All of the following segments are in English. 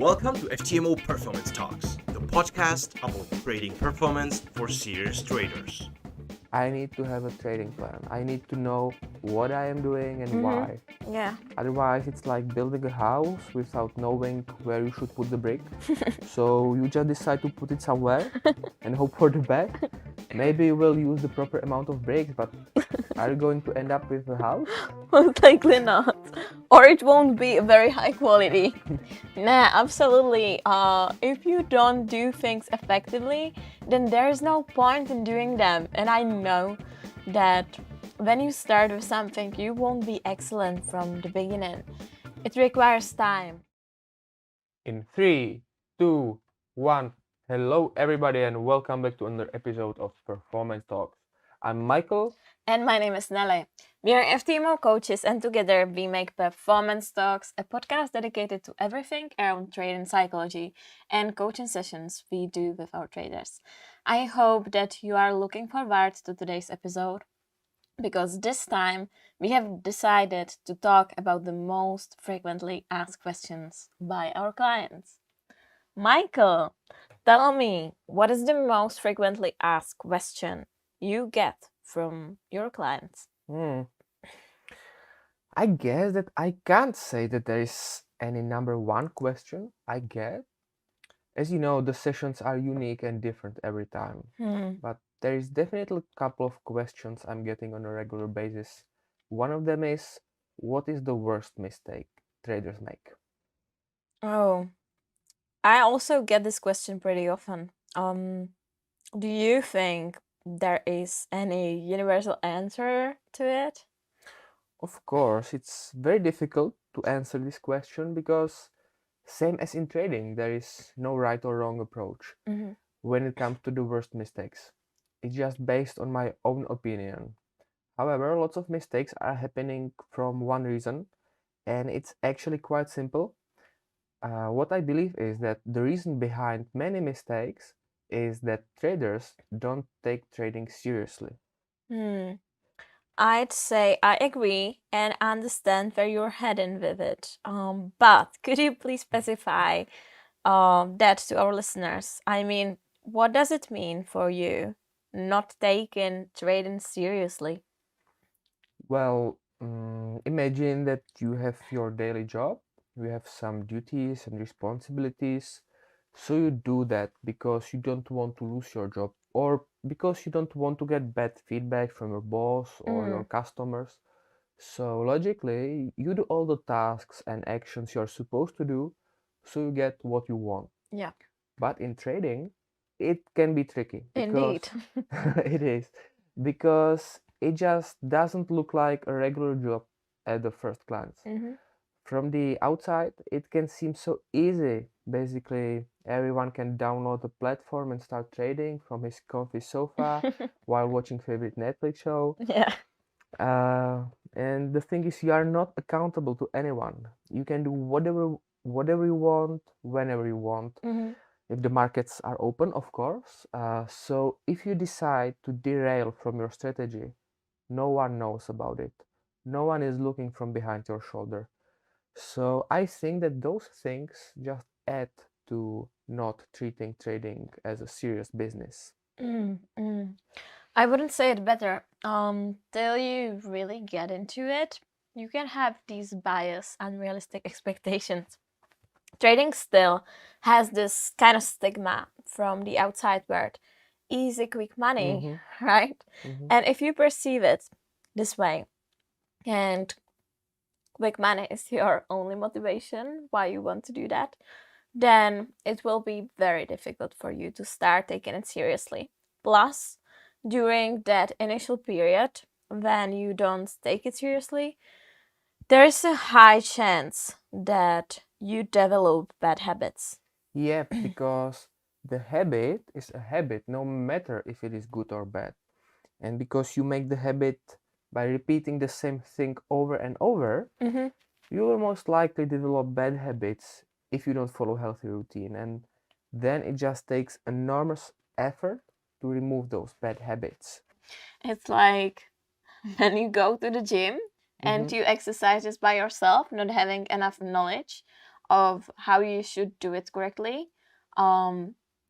Welcome to FTMO Performance Talks, the podcast about trading performance for serious traders. I need to have a trading plan. I need to know what I am doing and why. Yeah. Otherwise, it's like building a house without knowing where you should put the brick. So you just decide to put it somewhere and hope for the best. Maybe you will use the proper amount of bricks, but are you going to end up with a house? Most likely not. Or it won't be very high quality. Nah, absolutely. If you don't do things effectively, then there's no point in doing them. And I know that when you start with something, you won't be excellent from the beginning. It requires time. In 3, 2, 1. Hello, everybody, and welcome back to another episode of Performance Talks. I'm Michael. And my name is Nelle. We are FTMO coaches, and together we make Performance Talks, a podcast dedicated to everything around trading psychology and coaching sessions we do with our traders. I hope that you are looking forward to today's episode, because this time we have decided to talk about the most frequently asked questions by our clients. Michael, tell me, what is the most frequently asked question you get from your clients? I guess that I can't say that there is any number one question I get. As you know, the sessions are unique and different every time. But there is definitely a couple of questions I'm getting on a regular basis. One of them is, what is the worst mistake traders make? Oh, I also get this question pretty often. Do you think there is any universal answer to it? Of course, it's very difficult to answer this question because, same as in trading, there is no right or wrong approach when it comes to the worst mistakes. It's just based on my own opinion. However, lots of mistakes are happening from one reason, and it's actually quite simple. What I believe is that the reason behind many mistakes is that traders don't take trading seriously. I'd say I agree and understand where you're heading with it. But could you please specify that to our listeners? I mean, what does it mean for you not taking trading seriously? Well, imagine that you have your daily job, you have some duties and responsibilities. So you do that because you don't want to lose your job or because you don't want to get bad feedback from your boss or your customers. So logically, you do all the tasks and actions you're supposed to do so you get what you want. Yeah, But in trading, it can be tricky because indeed. it is because it just doesn't look like a regular job at the first glance. From the outside, it can seem so easy. Basically, everyone can download the platform and start trading from his comfy sofa while watching favorite Netflix show. Yeah. And the thing is, you are not accountable to anyone. You can do whatever you want, whenever you want. If the markets are open, of course. So if you decide to derail from your strategy, no one knows about it. No one is looking from behind your shoulder. So I think that those things just add to not treating trading as a serious business. I wouldn't say it better. Till you really get into it, you can have these bias, unrealistic expectations. Trading still has this kind of stigma from the outside world. Easy, quick money, right? And if you perceive it this way, and quick money is your only motivation why you want to do that, then it will be very difficult for you to start taking it seriously. Plus, during that initial period, when you don't take it seriously, there is a high chance that you develop bad habits. Yeah, because the habit is a habit no matter if it is good or bad. And because you make the habit by repeating the same thing over and over, you will most likely develop bad habits if you don't follow healthy routine. And then it just takes enormous effort to remove those bad habits. It's like when you go to the gym and you exercise just by yourself, not having enough knowledge of how you should do it correctly.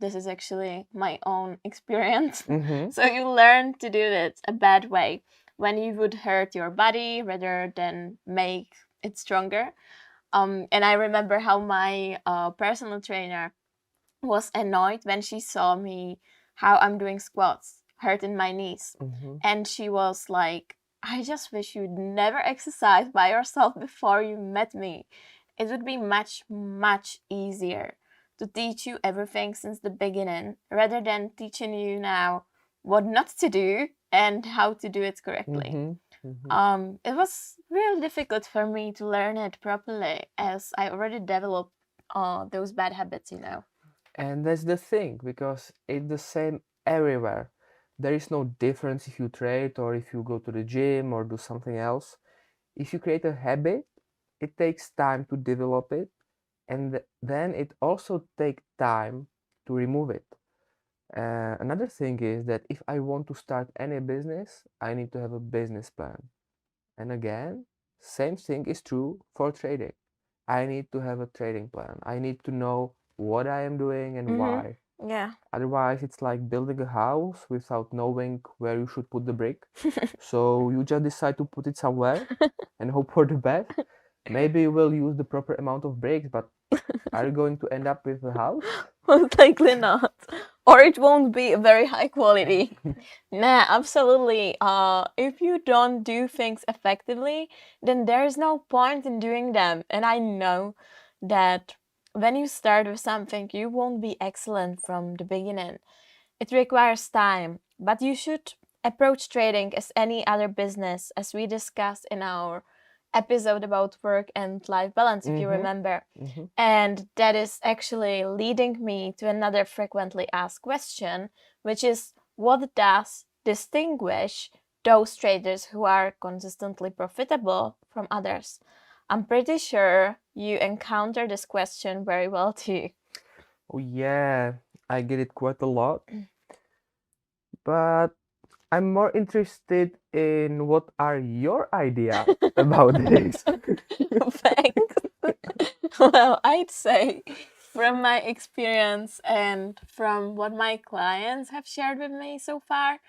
This is actually my own experience. So you learn to do it a bad way when you would hurt your body rather than make it stronger. And I remember how my personal trainer was annoyed when she saw me how I'm doing squats, hurting my knees. And she was like, I just wish you'd never exercise by yourself before you met me. It would be much, much easier to teach you everything since the beginning rather than teaching you now what not to do and how to do it correctly. It was really difficult for me to learn it properly as I already developed those bad habits, And that's the thing, because it's the same everywhere. There is no difference if you trade or if you go to the gym or do something else. If you create a habit, it takes time to develop it, and then it also takes time to remove it. Another thing is that if I want to start any business, I need to have a business plan. And again, same thing is true for trading. I need to have a trading plan. I need to know what I am doing and why. Yeah. Otherwise, it's like building a house without knowing where you should put the brick. So you just decide to put it somewhere and hope for the best. Maybe you will use the proper amount of bricks, but are you going to end up with a house? Most likely not. Or it won't be very high quality. Nah, absolutely. If you don't do things effectively, then there's no point in doing them. And I know that when you start with something, you won't be excellent from the beginning. It requires time, but you should approach trading as any other business, as we discussed in our episode about work and life balance, if you remember. And that is actually leading me to another frequently asked question, which is what does distinguish those traders who are consistently profitable from others? I'm pretty sure you encounter this question very well too. Oh yeah, I get it quite a lot. But I'm more interested in what are your ideas about this? Thanks. Well, I'd say from my experience and from what my clients have shared with me so far,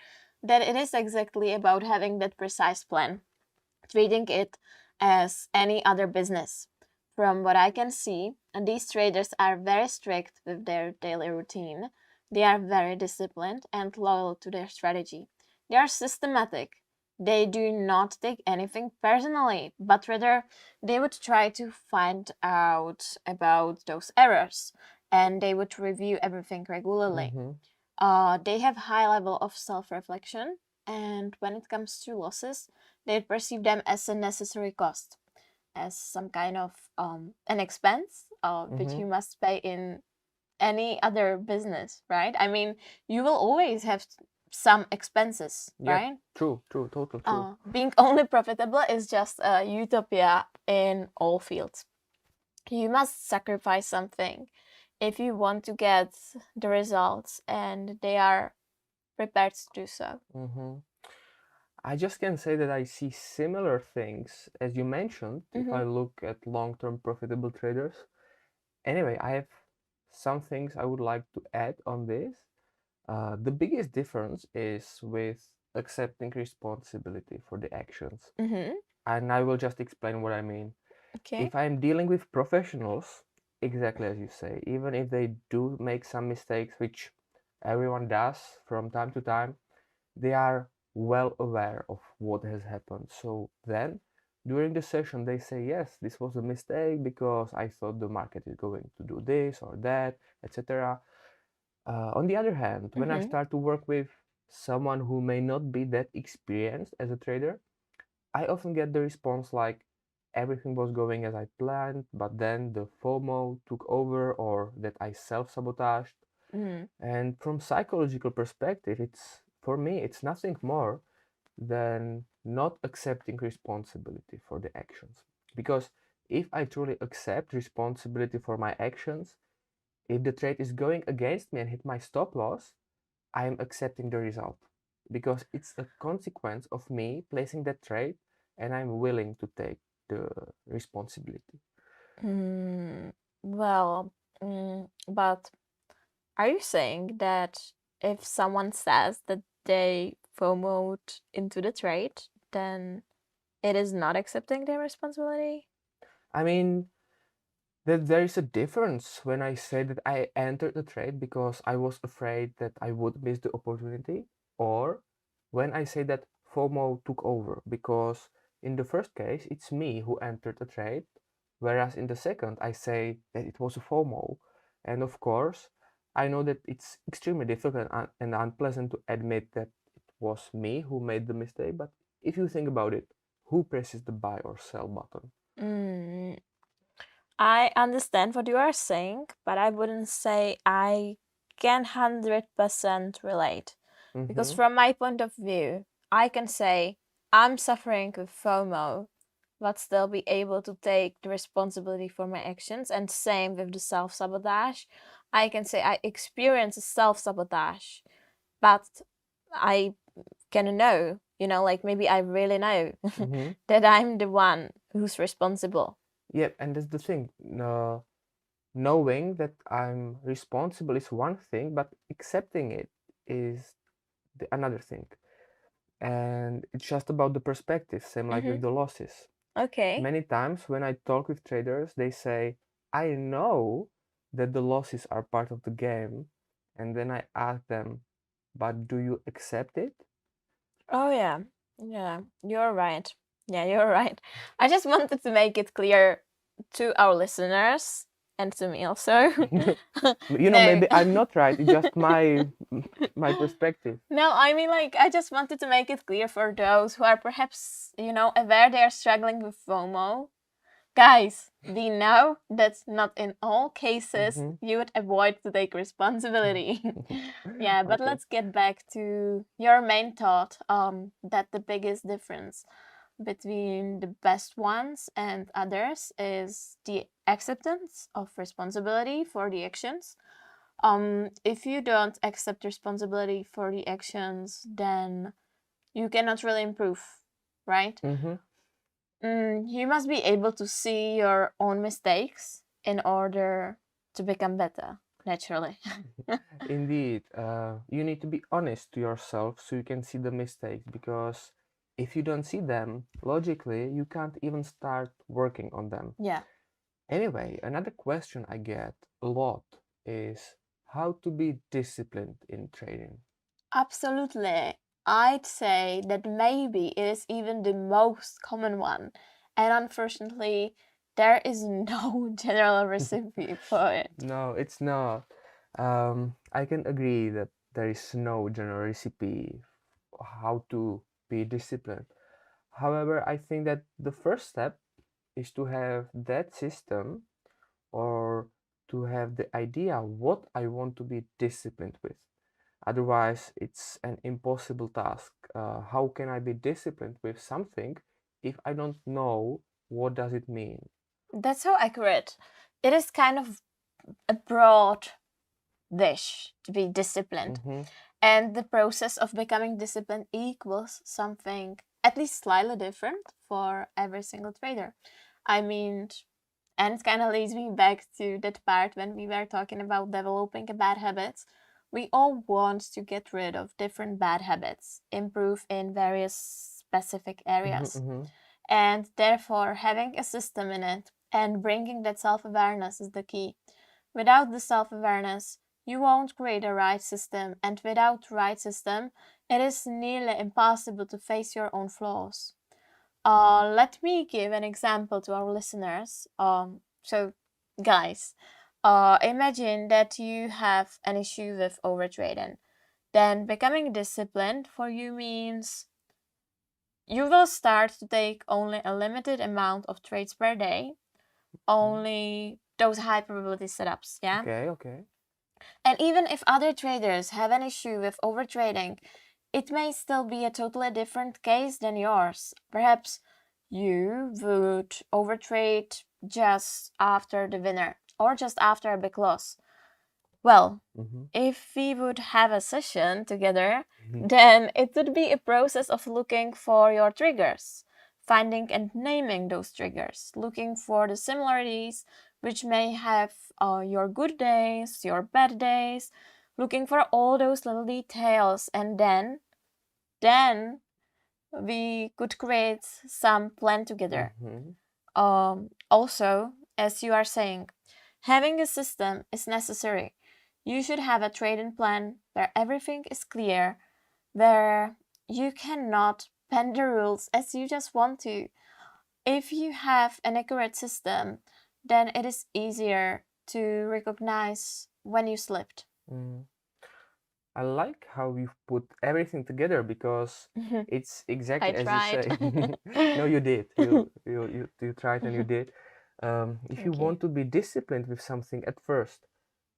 that it is exactly about having that precise plan, treating it as any other business. From what I can see, and these traders are very strict with their daily routine. They are very disciplined and loyal to their strategy. They are systematic. They do not take anything personally, but rather they would try to find out about those errors and they would review everything regularly. They have high level of self-reflection, and when it comes to losses, they perceive them as a necessary cost, as some kind of an expense which you must pay in any other business, right? I mean, you will always have some expenses, Yeah, right? true, totally true. Being only profitable is just a utopia in all fields. You must sacrifice something if you want to get the results, and they are prepared to do so. I just can say that I see similar things as you mentioned if I look at long-term profitable traders. Anyway, I have some things I would like to add on this. The biggest difference is with accepting responsibility for the actions. And I will just explain what I mean. Okay. If I'm dealing with professionals, exactly as you say, even if they do make some mistakes, which everyone does from time to time, they are well aware of what has happened. So then during the session they say, yes, this was a mistake because I thought the market is going to do this or that, etc. On the other hand, when I start to work with someone who may not be that experienced as a trader, I often get the response like everything was going as I planned, but then the FOMO took over or that I self-sabotaged. And from psychological perspective, it's for me, it's nothing more than not accepting responsibility for the actions. Because if I truly accept responsibility for my actions, if the trade is going against me and hit my stop loss, I am accepting the result because it's a consequence of me placing that trade and I'm willing to take the responsibility. Well, but are you saying that if someone says that they FOMO'd into the trade, then it is not accepting their responsibility? I mean, that there is a difference when I say that I entered the trade because I was afraid that I would miss the opportunity, or when I say that FOMO took over, because in the first case it's me who entered the trade, whereas in the second I say that it was a FOMO. And of course, I know that it's extremely difficult and unpleasant to admit that it was me who made the mistake, but if you think about it, who presses the buy or sell button? Mm, I understand what you are saying, but I wouldn't say I can 100% relate. Because Mm-hmm. from my point of view, I can say I'm suffering with FOMO, but still be able to take the responsibility for my actions. And same with the self sabotage. I can say I experience self sabotage, but I can know, like maybe I really know Mm-hmm. that I'm the one who's responsible. Yeah, and that's the thing. Knowing that I'm responsible is one thing, but accepting it is another thing. And it's just about the perspective, same like Mm-hmm. with the losses. Okay. Many times when I talk with traders, they say, I know that the losses are part of the game. And then I ask them, but do you accept it? Oh, yeah. Yeah, you're right. Yeah, you're right. I just wanted to make it clear to our listeners and to me also. No. Maybe I'm not right. It's just my perspective. No, I mean, like, I just wanted to make it clear for those who are perhaps, aware they are struggling with FOMO. Guys, we know that not in all cases Mhm. you would avoid to take responsibility. Yeah, but Okay. let's get back to your main thought, that the biggest difference between the best ones and others is the acceptance of responsibility for the actions. If you don't accept responsibility for the actions, then you cannot really improve, right? Mm-hmm. You must be able to see your own mistakes in order to become better, naturally. Indeed, you need to be honest to yourself so you can see the mistakes, because if you don't see them, logically, you can't even start working on them. Yeah. Anyway, another question I get a lot is how to be disciplined in trading. Absolutely. I'd say that maybe it is even the most common one. And unfortunately, there is no general recipe for it. No, it's not. I can agree that there is no general recipe how to be disciplined. However, I think that the first step is to have that system, or to have the idea what I want to be disciplined with. Otherwise, it's an impossible task. How can I be disciplined with something if I don't know what does it mean? That's so accurate. It is kind of a broad wish to be disciplined. Mm-hmm. And the process of becoming disciplined equals something at least slightly different for every single trader. I mean, and it kind of leads me back to that part when we were talking about developing a bad habits. We all want to get rid of different bad habits, improve in various specific Mm-hmm. areas. Mm-hmm. And therefore, having a system in it and bringing that self awareness is the key. Without the self awareness, you won't create a right system, and without right system, it is nearly impossible to face your own flaws. Let me give an example to our listeners. So, guys, imagine that you have an issue with overtrading. Then becoming disciplined for you means you will start to take only a limited amount of trades per day, only those high probability setups, yeah? Okay, okay. And even if other traders have an issue with overtrading, it may still be a totally different case than yours. Perhaps you would overtrade just after the winner or just after a big loss. Well, Mm-hmm. if we would have a session together, then it would be a process of looking for your triggers, finding and naming those triggers, looking for the similarities which may have your good days, your bad days, looking for all those little details, and then we could create some plan together. Also, as you are saying, having a system is necessary. You should have a trading plan where everything is clear, where you cannot bend the rules as you just want to. If you have an accurate system, then it is easier to recognize when you slipped. I like how you've put everything together because it's exactly as you say. No, you did. You tried and you did. If you want to be disciplined with something at first,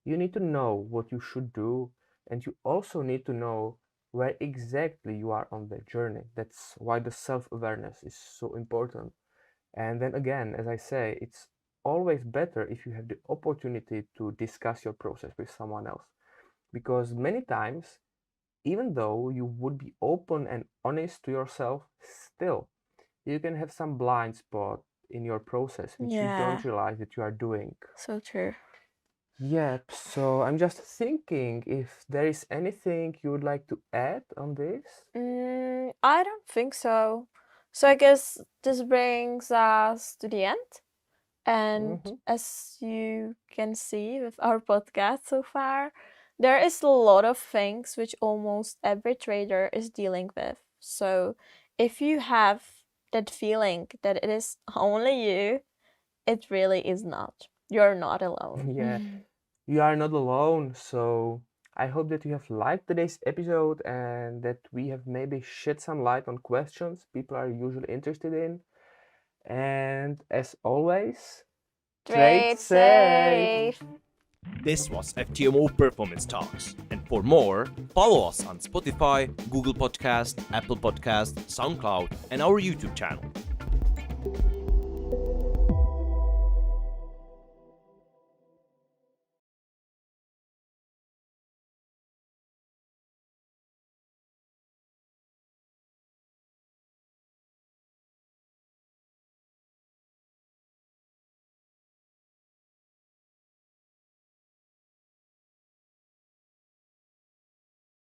you need to know what you should do, and you also need to know where exactly you are on the journey. That's why the self-awareness is so important. And then again, as I say, it's always better if you have the opportunity to discuss your process with someone else. Because many times, even though you would be open and honest to yourself, still you can have some blind spot in your process which you don't realize that you are doing. So true. Yep, so I'm just thinking if there is anything you would like to add on this. I don't think so. So I guess this brings us to the end. And as you can see with our podcast so far, there is a lot of things which almost every trader is dealing with. So if you have that feeling that it is only you, it really is not. You're not alone. Yeah, you are not alone. So I hope that you have liked today's episode and that we have maybe shed some light on questions people are usually interested in. And as always, Trade safe. This was FTMO Performance Talks. And for more, follow us on Spotify, Google Podcast, Apple Podcast, SoundCloud, and our YouTube channel.